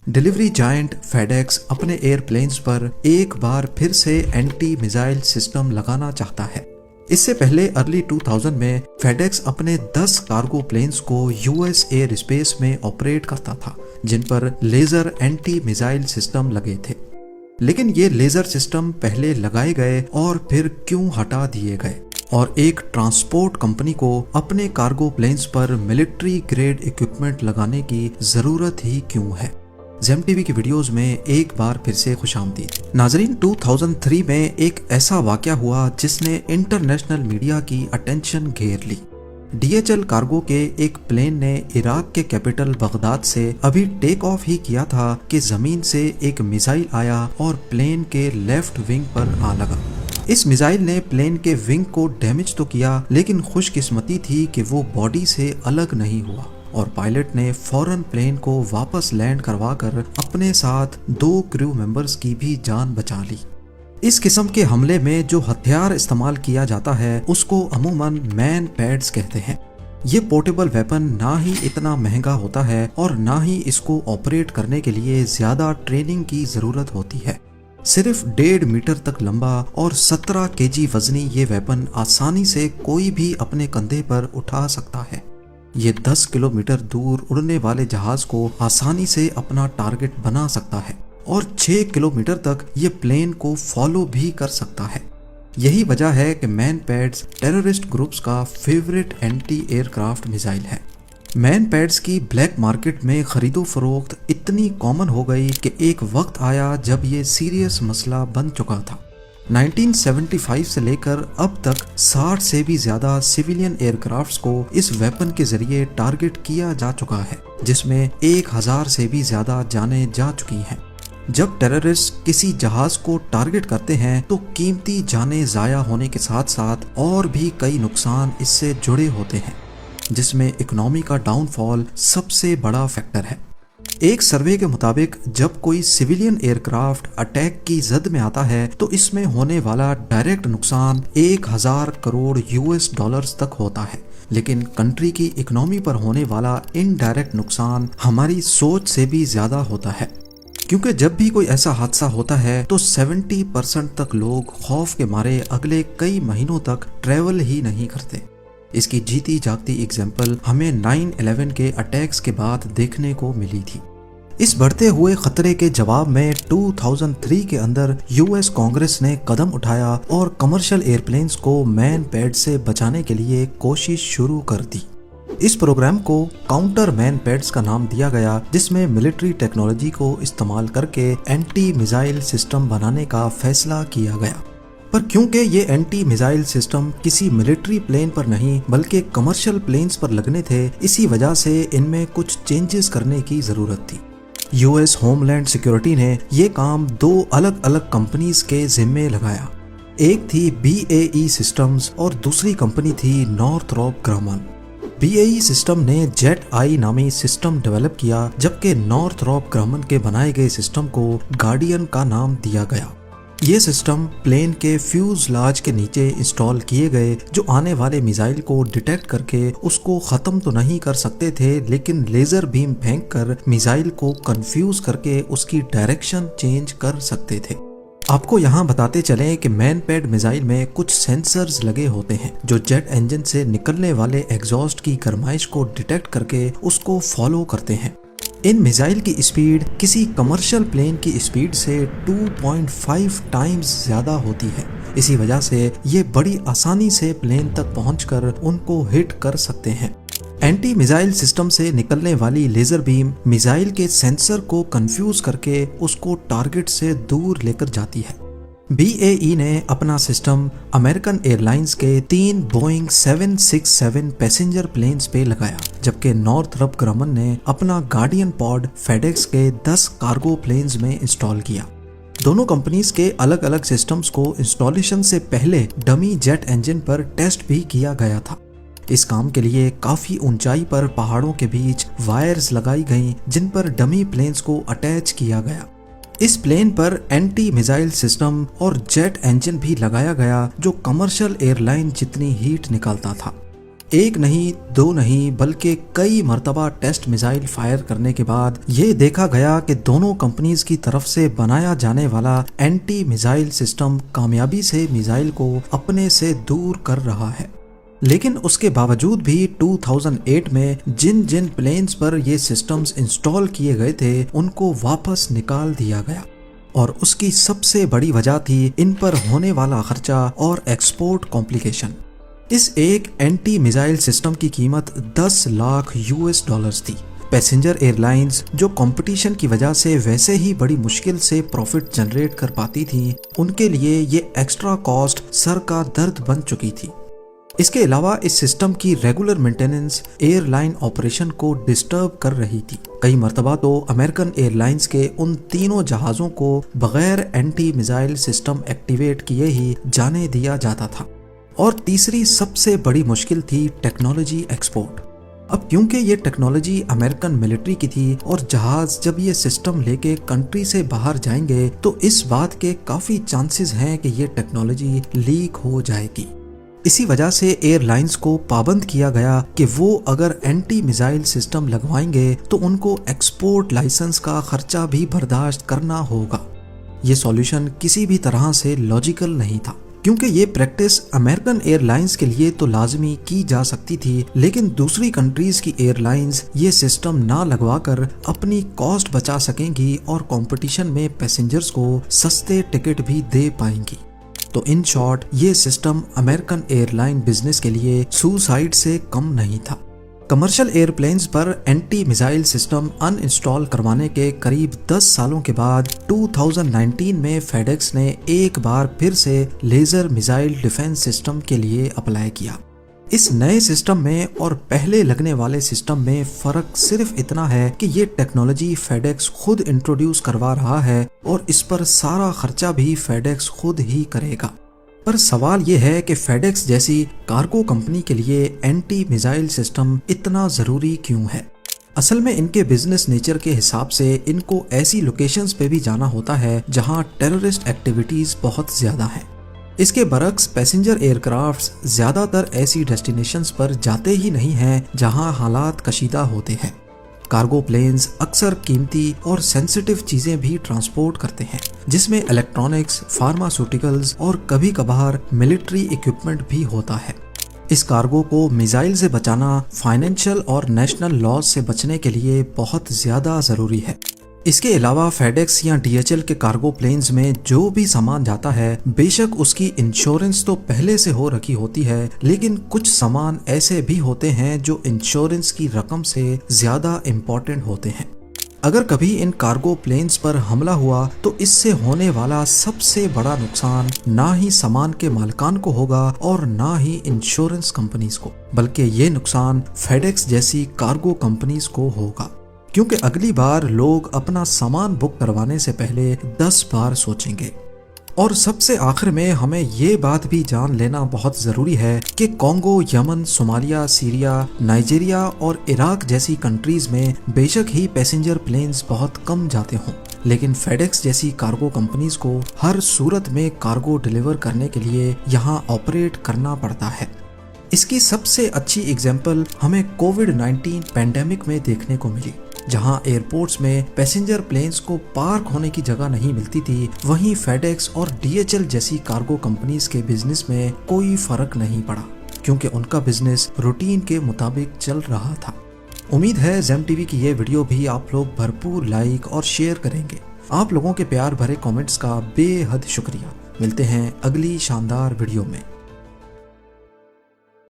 Delivery giant FedEx अपने airplanes पर एक बार फिर से एंटी मिसाइल सिस्टम लगाना चाहता है। इससे पहले अर्ली 2000 में फेडेक्स अपने 10 कार्गो प्लेन्स को यूएस एयर स्पेस में ऑपरेट करता था, जिन पर लेजर एंटी मिसाइल सिस्टम लगे थे। लेकिन ये लेजर सिस्टम पहले लगाए गए और फिर क्यों हटा दिए गए, और एक ट्रांसपोर्ट कंपनी को अपने कार्गो प्लेन्स पर मिलिट्री ग्रेड इक्विपमेंट लगाने की जरूरत ही क्यों है। जेम टीवी की वीडियोस में एक बार फिर से खुशामदीद। नाजरीन, 2003 में एक ऐसा वाकया हुआ जिसने इंटरनेशनल मीडिया की अटेंशन घेर ली। DHL कार्गो के एक प्लेन ने इराक के कैपिटल बगदाद से अभी टेक ऑफ ही किया था कि जमीन से एक मिसाइल आया और प्लेन के लेफ्ट विंग पर आ लगा। इस मिसाइल ने प्लेन के विंग को डैमेज तो किया, लेकिन खुशकिस्मती थी कि वो बॉडी से अलग नहीं हुआ और पायलट ने फौरन प्लेन को वापस लैंड करवाकर अपने साथ 2 क्रू मेंबर्स की भी जान बचा ली। इस किस्म के हमले में जो हथियार इस्तेमाल किया जाता है उसको अमूमन मैन पैड्स कहते हैं। ये पोर्टेबल वेपन ना ही इतना महंगा होता है और ना ही इसको ऑपरेट करने के लिए ज्यादा ट्रेनिंग की जरूरत होती है। सिर्फ 1.5 मीटर तक लंबा और 17 केजी वजनी ये वेपन आसानी से कोई भी अपने कंधे पर उठा सकता है। ये 10 किलोमीटर दूर उड़ने वाले जहाज को आसानी से अपना टारगेट बना सकता है और 6 किलोमीटर तक ये प्लेन को फॉलो भी कर सकता है। यही वजह है कि मैन पैड्स टेररिस्ट ग्रुप्स का फेवरेट एंटी एयरक्राफ्ट मिसाइल है। मैन पैड्स की ब्लैक मार्केट में खरीदो फरोख्त इतनी कॉमन हो गई कि एक वक्त आया जब ये सीरियस मसला बन चुका था। 1975 से लेकर अब तक 60 से भी ज्यादा सिविलियन एयरक्राफ्ट्स को इस वेपन के जरिए टारगेट किया जा चुका है, जिसमें 1000 से भी ज्यादा जानें जा चुकी हैं। जब टेररिस्ट किसी जहाज को टारगेट करते हैं तो कीमती जानें जाया होने के साथ साथ और भी कई नुकसान इससे जुड़े होते हैं, जिसमें इकोनॉमी का डाउनफॉल सबसे बड़ा फैक्टर है। एक सर्वे के मुताबिक जब कोई सिविलियन एयरक्राफ्ट अटैक की जद में आता है तो इसमें होने वाला डायरेक्ट नुकसान 1000 करोड़ यूएस डॉलर्स तक होता है, लेकिन कंट्री की इकोनॉमी पर होने वाला इनडायरेक्ट नुकसान हमारी सोच से भी ज्यादा होता है। क्योंकि जब भी कोई ऐसा हादसा होता है तो 70% तक लोग खौफ के मारे अगले कई महीनों तक ट्रेवल ही नहीं करते। इसकी जीती जागती एग्जाम्पल हमें 9/11 के अटैक्स के बाद देखने को मिली थी। इस बढ़ते हुए खतरे के जवाब में 2003 के अंदर यूएस कांग्रेस ने कदम उठाया और कमर्शियल एयरप्लेन्स को मैन पैड से बचाने के लिए कोशिश शुरू कर दी। इस प्रोग्राम को काउंटर मैन पैड्स का नाम दिया गया, जिसमें मिलिट्री टेक्नोलॉजी को इस्तेमाल करके एंटी मिसाइल सिस्टम बनाने का फैसला किया गया। पर क्योंकि ये एंटी मिसाइल सिस्टम किसी मिलिट्री प्लेन पर नहीं बल्कि कमर्शियल प्लेन्स पर लगने थे, इसी वजह से इनमें कुछ चेंजेस करने की जरूरत थी। यूएस होमलैंड सिक्योरिटी ने ये काम 2 अलग अलग कंपनीज के जिम्मे लगाया। एक थी BAE सिस्टम्स और दूसरी कंपनी थी नॉर्थरॉप ग्रामन। BAE सिस्टम ने जेट आई नामी सिस्टम डेवलप किया, जबकि नॉर्थरॉप ग्रामन के बनाए गए सिस्टम को गार्डियन का नाम दिया गया। ये सिस्टम प्लेन के फ्यूजलाज के नीचे इंस्टॉल किए गए, जो आने वाले मिसाइल को डिटेक्ट करके उसको खत्म तो नहीं कर सकते थे, लेकिन लेजर बीम फेंककर मिसाइल को कंफ्यूज करके उसकी डायरेक्शन चेंज कर सकते थे। आपको यहाँ बताते चलें कि मैन पैड मिसाइल में कुछ सेंसर्स लगे होते हैं जो जेट इंजन से निकलने वाले एग्जॉस्ट की गर्माइश को डिटेक्ट करके उसको फॉलो करते हैं। इन मिसाइल की स्पीड किसी कमर्शियल प्लेन की स्पीड से 2.5 टाइम्स ज्यादा होती है। इसी वजह से ये बड़ी आसानी से प्लेन तक पहुंचकर उनको हिट कर सकते हैं। एंटी मिसाइल सिस्टम से निकलने वाली लेजर बीम मिसाइल के सेंसर को कंफ्यूज करके उसको टारगेट से दूर लेकर जाती है। BAE ने अपना सिस्टम अमेरिकन एयरलाइंस के 3 बोइंग 767 पैसेंजर प्लेन्स पे लगाया, जबकि नॉर्थरॉप ग्रामन ने अपना गार्डियन पॉड फेडेक्स के 10 कार्गो प्लेन्स में इंस्टॉल किया। दोनों कंपनीज के अलग अलग सिस्टम्स को इंस्टॉलेशन से पहले डमी जेट इंजन पर टेस्ट भी किया गया था। इस काम के लिए काफी ऊंचाई पर पहाड़ों के बीच वायर्स लगाई गईं, जिन पर डमी प्लेन्स को अटैच किया गया। इस प्लेन पर एंटी मिसाइल सिस्टम और जेट इंजन भी लगाया गया, जो कमर्शियल एयरलाइन जितनी हीट निकालता था। एक नहीं, दो नहीं, बल्कि कई मर्तबा टेस्ट मिसाइल फायर करने के बाद ये देखा गया कि दोनों कंपनीज की तरफ से बनाया जाने वाला एंटी मिसाइल सिस्टम कामयाबी से मिसाइल को अपने से दूर कर रहा है। लेकिन उसके बावजूद भी 2008 में जिन जिन प्लेन्स पर ये सिस्टम्स इंस्टॉल किए गए थे उनको वापस निकाल दिया गया, और उसकी सबसे बड़ी वजह थी इन पर होने वाला खर्चा और एक्सपोर्ट कॉम्प्लिकेशन। इस एक एंटी मिसाइल सिस्टम की कीमत 10 लाख US थी। पैसेंजर एयरलाइंस जो कंपटीशन की वजह से वैसे ही बड़ी मुश्किल से प्रॉफिट जनरेट कर पाती थी, उनके लिए ये एक्स्ट्रा कॉस्ट सर का दर्द बन चुकी थी। इसके अलावा इस सिस्टम की रेगुलर मेंटेनेंस एयरलाइन ऑपरेशन को डिस्टर्ब कर रही थी। कई मर्तबा तो अमेरिकन एयरलाइंस के उन तीनों जहाज़ों को बगैर एंटी मिसाइल सिस्टम एक्टिवेट किए ही जाने दिया जाता था। और तीसरी सबसे बड़ी मुश्किल थी टेक्नोलॉजी एक्सपोर्ट। अब क्योंकि ये टेक्नोलॉजी अमेरिकन मिलिट्री की थी और जहाज जब ये सिस्टम लेके कंट्री से बाहर जाएंगे तो इस बात के काफ़ी चांसेस हैं कि ये टेक्नोलॉजी लीक हो जाएगी। इसी वजह से एयरलाइंस को पाबंद किया गया कि वो अगर एंटी मिसाइल सिस्टम लगवाएंगे तो उनको एक्सपोर्ट लाइसेंस का खर्चा भी बर्दाश्त करना होगा। ये सॉल्यूशन किसी भी तरह से लॉजिकल नहीं था, क्योंकि ये प्रैक्टिस अमेरिकन एयरलाइंस के लिए तो लाजमी की जा सकती थी, लेकिन दूसरी कंट्रीज की एयरलाइंस ये सिस्टम ना लगवाकर अपनी कॉस्ट बचा सकेंगी और कंपटीशन में पैसेंजर्स को सस्ते टिकट भी दे पाएंगी। तो इन शॉर्ट ये सिस्टम अमेरिकन एयरलाइन बिजनेस के लिए सुसाइड से कम नहीं था। कमर्शियल एयरप्लेन्स पर एंटी मिसाइल सिस्टम अनइंस्टॉल करवाने के करीब 10 सालों के बाद 2019 में फेडेक्स ने एक बार फिर से लेजर मिसाइल डिफेंस सिस्टम के लिए अप्लाई किया। इस नए सिस्टम में और पहले लगने वाले सिस्टम में फर्क सिर्फ इतना है कि ये टेक्नोलॉजी फेडेक्स खुद इंट्रोड्यूस करवा रहा है और इस पर सारा खर्चा भी फेडेक्स खुद ही करेगा। पर सवाल ये है कि फेडेक्स जैसी कार्गो कंपनी के लिए एंटी मिसाइल सिस्टम इतना जरूरी क्यों है? असल में इनके बिजनेस नेचर के हिसाब से इनको ऐसी लोकेशंस पे भी जाना होता है जहां टेररिस्ट एक्टिविटीज बहुत ज्यादा हैं। इसके बरक्स पैसेंजर एयरक्राफ्ट्स ज्यादातर ऐसी डेस्टिनेशंस पर जाते ही नहीं हैं जहां हालात कशीदा होते हैं। कार्गो प्लेन्स अक्सर कीमती और सेंसिटिव चीजें भी ट्रांसपोर्ट करते हैं, जिसमें इलेक्ट्रॉनिक्स, फार्मास्यूटिकल्स और कभी कभार मिलिट्री इक्विपमेंट भी होता है। इस कार्गो को मिसाइल से बचाना फाइनेंशियल और नेशनल लॉज से बचने के लिए बहुत ज्यादा जरूरी है। इसके अलावा फेडेक्स या DHL के कार्गो प्लेन्स में जो भी सामान जाता है, बेशक उसकी इंश्योरेंस तो पहले से हो रखी होती है, लेकिन कुछ सामान ऐसे भी होते हैं जो इंश्योरेंस की रकम से ज्यादा इम्पोर्टेंट होते हैं। अगर कभी इन कार्गो प्लेन्स पर हमला हुआ तो इससे होने वाला सबसे बड़ा नुकसान ना ही सामान के मालिकान को होगा और ना ही इंश्योरेंस कंपनीज को, बल्कि ये नुकसान फेडेक्स जैसी कार्गो कंपनीज को होगा, क्योंकि अगली बार लोग अपना सामान बुक करवाने से पहले 10 बार सोचेंगे। और सबसे आखिर में हमें ये बात भी जान लेना बहुत ज़रूरी है कि Congo, Yemen, Somalia, Syria, Nigeria और इराक जैसी कंट्रीज़ में बेशक ही पैसेंजर प्लेन्स बहुत कम जाते हों, लेकिन फेडेक्स जैसी कार्गो कंपनीज को हर सूरत में कार्गो डिलीवर करने के लिए यहाँ ऑपरेट करना पड़ता है। इसकी सबसे अच्छी एग्जाम्पल हमें कोविड-19 पैंडेमिक में देखने को मिली, जहां एयरपोर्ट्स में पैसेंजर प्लेन्स को पार्क होने की जगह नहीं मिलती थी, वहीं फेडेक्स और DHL जैसी कार्गो कंपनीज के बिजनेस में कोई फर्क नहीं पड़ा, क्योंकि उनका बिजनेस रूटीन के मुताबिक चल रहा था। उम्मीद है ज़ेम टीवी की ये वीडियो भी आप लोग भरपूर लाइक और शेयर करेंगे। आप लोगों के प्यार भरे कमेंट्स का बेहद शुक्रिया। मिलते हैं अगली शानदार वीडियो में।